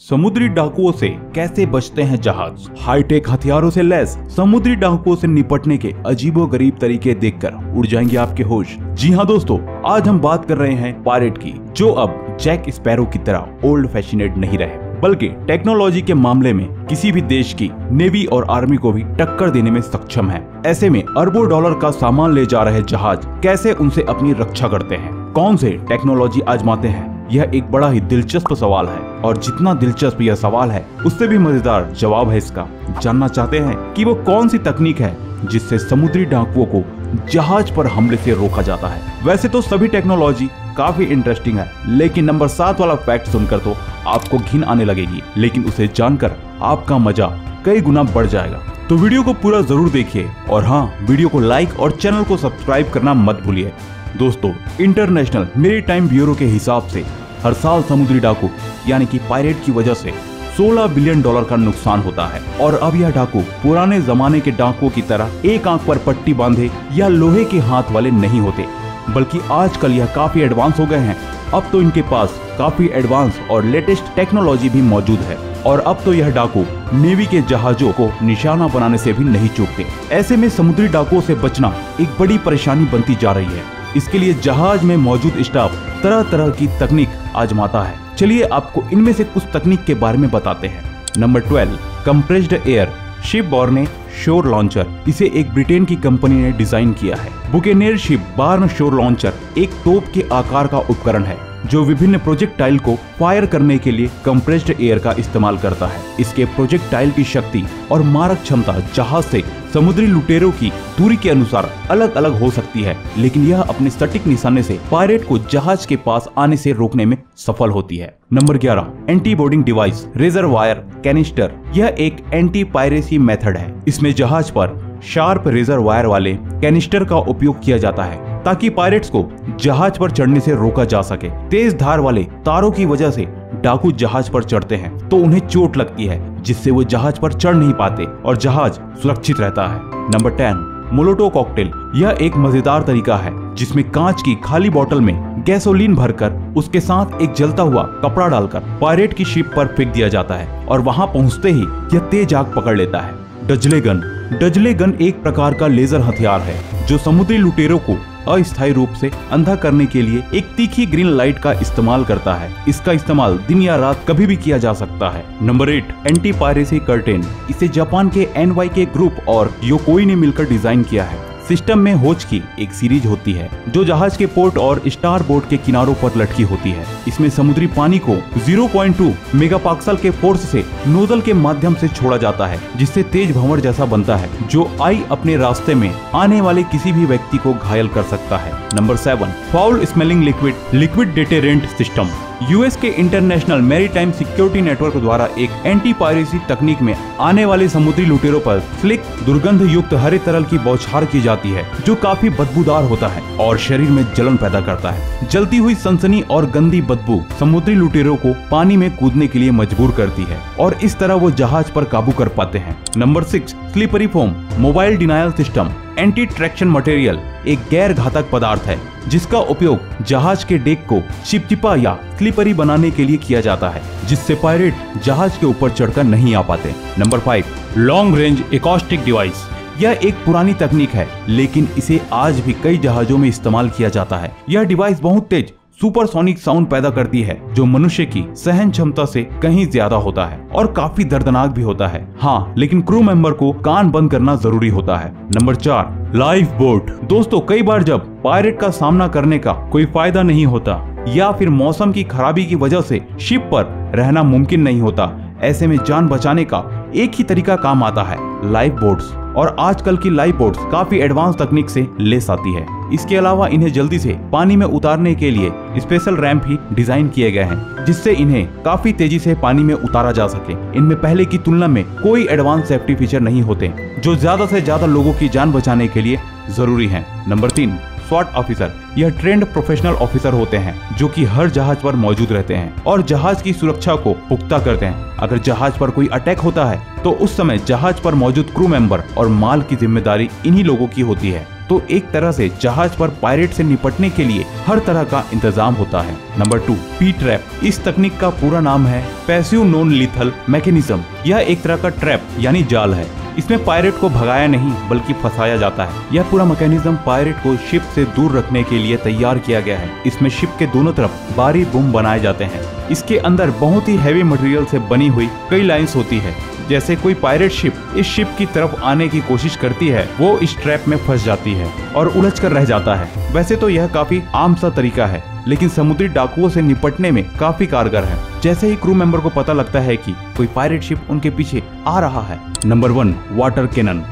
समुद्री डाकुओं से कैसे बचते हैं जहाज। हाईटेक हथियारों से लैस समुद्री डाकुओं से निपटने के अजीबोगरीब तरीके देखकर उड़ जाएंगे आपके होश। जी हाँ दोस्तों, आज हम बात कर रहे हैं पायरेट की, जो अब जैक स्पैरो की तरह ओल्ड फैशनेट नहीं रहे, बल्कि टेक्नोलॉजी के मामले में किसी भी देश की नेवी और आर्मी को भी टक्कर देने में सक्षम है। ऐसे में अरबों डॉलर का सामान ले जा रहे जहाज कैसे उनसे अपनी रक्षा करते हैं, कौन से टेक्नोलॉजी आजमाते हैं, यह एक बड़ा ही दिलचस्प सवाल है। और जितना दिलचस्प यह सवाल है, उससे भी मजेदार जवाब है इसका। जानना चाहते हैं कि वो कौन सी तकनीक है जिससे समुद्री डाकुओं को जहाज पर हमले से रोका जाता है। वैसे तो सभी टेक्नोलॉजी काफी इंटरेस्टिंग है, लेकिन नंबर 7 वाला फैक्ट सुनकर तो आपको घिन आने लगेगी, लेकिन उसे जानकर आपका मजा कई गुना बढ़ जाएगा। तो वीडियो को पूरा जरूर देखिए और हाँ, वीडियो को लाइक और चैनल को सब्सक्राइब करना मत भूलिए। दोस्तों, इंटरनेशनल मैरीटाइम ब्यूरो के हिसाब से हर साल समुद्री डाकू यानी कि पायरेट की वजह से 16 बिलियन डॉलर का नुकसान होता है। और अब यह डाकू पुराने जमाने के डाकुओं की तरह एक आंख पर पट्टी बांधे या लोहे के हाथ वाले नहीं होते, बल्कि आजकल यह काफी एडवांस हो गए हैं। अब तो इनके पास काफी एडवांस और लेटेस्ट टेक्नोलॉजी भी मौजूद है और अब तो यह डाकू नेवी के जहाजों को निशाना बनाने से भी नहीं चूकते। ऐसे में समुद्री डाकुओं से बचना एक बड़ी परेशानी बनती जा रही है। इसके लिए जहाज में मौजूद स्टाफ तरह तरह की तकनीक आजमाता है। चलिए आपको इनमें से कुछ तकनीक के बारे में बताते हैं। नंबर 12, कंप्रेस्ड एयर शिपबॉर्न शोर लॉन्चर। इसे एक ब्रिटेन की कंपनी ने डिजाइन किया है। बुकेनेर शिपबॉर्न शोर लॉन्चर एक तोप के आकार का उपकरण है जो विभिन्न प्रोजेक्टाइल को फायर करने के लिए कंप्रेस्ड एयर का इस्तेमाल करता है। इसके प्रोजेक्टाइल की शक्ति और मारक क्षमता जहाज से समुद्री लुटेरों की दूरी के अनुसार अलग अलग हो सकती है, लेकिन यह अपने सटीक निशाने से पायरेट को जहाज के पास आने से रोकने में सफल होती है। Number 11, anti boarding device razor wire canister. यह एक एंटी पायरेसी मेथड है। इसमें जहाज पर शार्प रेजर वायर वाले कैनिस्टर का उपयोग किया जाता है ताकि पायरेट्स को जहाज पर चढ़ने से रोका जा सके। तेज धार वाले तारों की वजह से डाकू जहाज पर चढ़ते हैं तो उन्हें चोट लगती है, जिससे वो जहाज पर चढ़ नहीं पाते और जहाज सुरक्षित रहता है। Number 10, Molotov cocktail. यह एक मजेदार तरीका है जिसमें कांच की खाली बोतल में गैसोलीन भरकर उसके साथ एक जलता हुआ कपड़ा डालकर पायरेट की शिप पर फेंक दिया जाता है और वहां पहुंचते ही यह तेज आग पकड़ लेता है। डजले गन। डजले गन एक प्रकार का लेजर हथियार है जो समुद्री लुटेरों को अस्थायी रूप से अंधा करने के लिए एक तीखी ग्रीन लाइट का इस्तेमाल करता है। इसका इस्तेमाल दिन या रात कभी भी किया जा सकता है। Number 8, anti piracy curtain. इसे जापान के NYK ग्रुप और योकोई ने मिलकर डिजाइन किया है। सिस्टम में होच की एक सीरीज होती है जो जहाज के पोर्ट और स्टार बोर्ड के किनारों पर लटकी होती है। इसमें समुद्री पानी को 0.2 मेगापास्कल के फोर्स से नोजल के माध्यम से छोड़ा जाता है, जिससे तेज भंवर जैसा बनता है जो आई अपने रास्ते में आने वाले किसी भी व्यक्ति को घायल कर सकता है। Number 7, foul smelling liquid deterrent system. US के इंटरनेशनल मैरीटाइम सिक्योरिटी नेटवर्क द्वारा एक एंटी पायरेसी तकनीक में आने वाले समुद्री लुटेरों पर स्लिक दुर्गंध युक्त हरे तरल की बौछार की जाती है जो काफी बदबूदार होता है और शरीर में जलन पैदा करता है। जलती हुई सनसनी और गंदी बदबू समुद्री लुटेरों को पानी में कूदने के लिए मजबूर करती है और इस तरह वो जहाज पर काबू कर पाते हैं। Number 6, slippery foam mobile denial system. Anti traction material एक गैर घातक पदार्थ है जिसका उपयोग जहाज के डेक को चिपचिपा या स्लिपरी बनाने के लिए किया जाता है, जिससे पायरेट जहाज के ऊपर चढ़कर नहीं आ पाते। Number 5, long range acoustic device. यह एक पुरानी तकनीक है, लेकिन इसे आज भी कई जहाजों में इस्तेमाल किया जाता है। यह डिवाइस बहुत तेज सुपरसोनिक साउंड पैदा करती है जो मनुष्य की सहन क्षमता से कहीं ज्यादा होता है और काफी दर्दनाक भी होता है। हाँ, लेकिन क्रू मेंबर को कान बंद करना जरूरी होता है। Number 4, life boat. दोस्तों, कई बार जब पायरेट का सामना करने का कोई फायदा नहीं होता या फिर मौसम की खराबी की वजह से शिप पर रहना मुमकिन नहीं होता, ऐसे में जान बचाने का एक ही तरीका काम आता है, लाइफ बोट्स। और आजकल की लाइफ बोट्स काफी एडवांस तकनीक से लेस आती है। इसके अलावा इन्हें जल्दी से पानी में उतारने के लिए स्पेशल रैंप भी डिजाइन किए गए हैं, जिससे इन्हें काफी तेजी से पानी में उतारा जा सके। इनमें पहले की तुलना में कोई एडवांस सेफ्टी फीचर नहीं होते जो ज्यादा से ज्यादा लोगों की जान बचाने के लिए जरूरी है। नंबर 3, स्वॉट ऑफिसर। यह ट्रेंड प्रोफेशनल ऑफिसर होते हैं जो कि हर जहाज पर मौजूद रहते हैं और जहाज की सुरक्षा को पुख्ता करते हैं। अगर जहाज पर कोई अटैक होता है तो उस समय जहाज पर मौजूद क्रू मेंबर और माल की जिम्मेदारी इन्हीं लोगों की होती है। तो एक तरह से जहाज पर पायरेट से निपटने के लिए हर तरह का इंतजाम होता है। Number 2, P trap. इस तकनीक का पूरा नाम है पैसिव नॉन लीथल मैकेनिज्म। यह एक तरह का ट्रैप यानी जाल है। इसमें पायरेट को भगाया नहीं बल्कि फंसाया जाता है। यह पूरा मैकेनिज्म पायरेट को शिप से दूर रखने के लिए तैयार किया गया है। इसमें शिप के दोनों तरफ भारी बम बनाए जाते हैं। इसके अंदर बहुत ही हैवी मटेरियल से बनी हुई कई लाइंस होती है। जैसे कोई पायरेट शिप इस शिप की तरफ आने की कोशिश करती है, वो इस ट्रैप में फंस जाती है और उलझ कर रह जाता है। वैसे तो यह काफी आम सा तरीका है, लेकिन समुद्री डाकुओं से निपटने में काफी कारगर है। जैसे ही क्रू मेंबर को पता लगता है कि कोई पायरेट शिप उनके पीछे आ रहा है। Number 1, water cannon.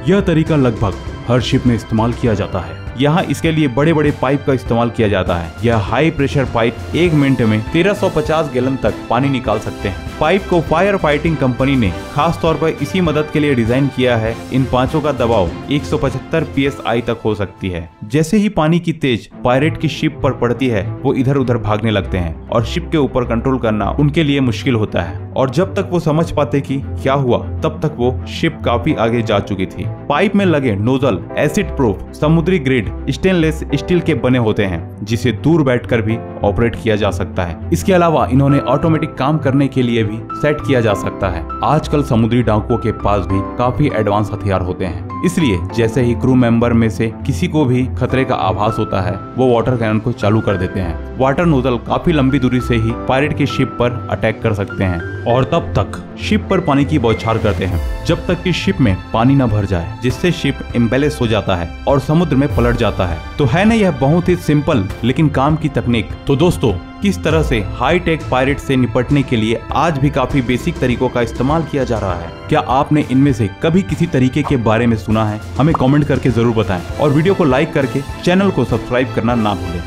यह तरीका लगभग हर शिप में इस्तेमाल किया जाता है। यहाँ इसके लिए बड़े बड़े पाइप का इस्तेमाल किया जाता है। यह हाई प्रेशर पाइप 1 मिनट में 1350 गैलन तक पानी निकाल सकते हैं। पाइप को फायर फाइटिंग कंपनी ने खास तौर पर इसी मदद के लिए डिजाइन किया है। इन पांचों का दबाव 175 psi तक हो सकती है। जैसे ही पानी की तेज पायरेट की शिप पर पड़ती है, वो इधर उधर भागने लगते हैं और शिप के ऊपर कंट्रोल करना उनके लिए मुश्किल होता है। और जब तक वो समझ पाते कि क्या हुआ, तब तक वो शिप काफी आगे जा चुकी थी। पाइप में लगे नोजल एसिड प्रूफ समुद्री ग्रेड स्टेनलेस स्टील के बने होते हैं, जिसे दूर बैठकर भी ऑपरेट किया जा सकता है। इसके अलावा इन्होंने ऑटोमेटिक काम करने के लिए भी सेट किया जा सकता है। आजकल समुद्री डाकुओं के पास भी काफी एडवांस हथियार होते हैं, इसलिए जैसे ही क्रू मेंबर में से किसी को भी खतरे का आभास होता है, वो वाटर कैनन को चालू कर देते हैं। वाटर नोजल काफी लंबी दूरी से ही पायरेट की शिप पर अटैक कर सकते हैं और तब तक शिप पर पानी की बौछार करते हैं जब तक कि शिप में पानी न भर जाए, जिससे शिप इम्बैलेंस हो जाता है और समुद्र में पलट जाता है। तो है ना यह बहुत ही सिंपल लेकिन काम की तकनीक। तो दोस्तों, किस तरह से हाई टेक पायरेट से निपटने के लिए आज भी काफी बेसिक तरीकों का इस्तेमाल किया जा रहा है। क्या आपने इनमें से कभी किसी तरीके के बारे में सुना है? हमें कमेंट करके जरूर बताएं और वीडियो को लाइक करके चैनल को सब्सक्राइब करना ना भूलें।